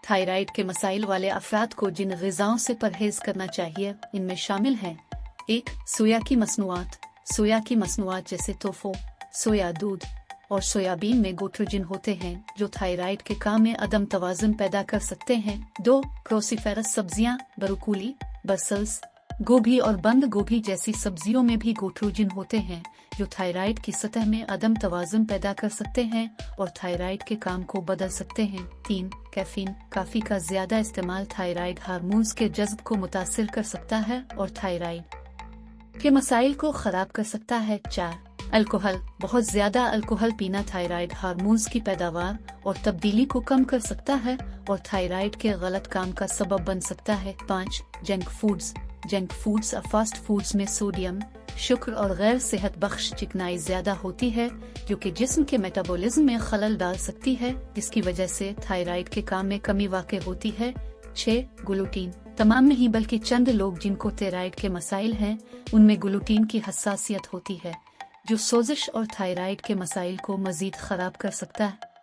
Thyroid के मसाइल वाले अफराद को जिन ग़िज़ाओं से परहेज़ करना चाहिए इनमें शामिल हैं: 1. सोया की मसनूआत। सोया की मसनूआत जैसे टोफू, सोया दूध और सोयाबीन में गोट्रोजिन होते हैं जो थायराइड के काम में अदम तवाज़ुन पैदा कर सकते हैं। 2. क्रोसीफेरस सब्जियां, ब्रोकोली, बसल्स, गोभी और बंद गोभी जैसी सब्जियों में भी गोट्रोजिन होते हैं जो थायराइड की सतह में अदम तवाज़ुन पैदा कर सकते हैं और थायराइड के काम को बदल सकते हैं। 3. कैफीन। काफ़ी का ज़्यादा इस्तेमाल थायराइड हार्मोन्स के जज़्ब को मुतासिर कर सकता है और थायराइड के मसाइल को ख़राब कर सकता है। 4. अल्कोहल। बहुत ज़्यादा अल्कोहल पीना थायराइड हार्मोन्स की पैदावार और तब्दीली को कम कर सकता है और थायराइड के गलत काम का सबब बन सकता है। 5. Junk foods. जंक फूड्स और फास्ट फूड्स में सोडियम, शुगर और गैर सेहत बख्श चिकनाई ज़्यादा होती है जो कि जिस्म के मेटाबॉलिज्म में खलल डाल सकती है, जिसकी वजह से थायराइड के काम में कमी वाक़ई होती है। 6. ग्लूटीन। तमाम नहीं बल्कि चंद लोग जिनको थायराइड के मसाइल हैं उनमें ग्लूटीन की हसासियत होती है जो सोजिश और थायराइड के मसाइल को मज़ीद ख़राब कर सकता है।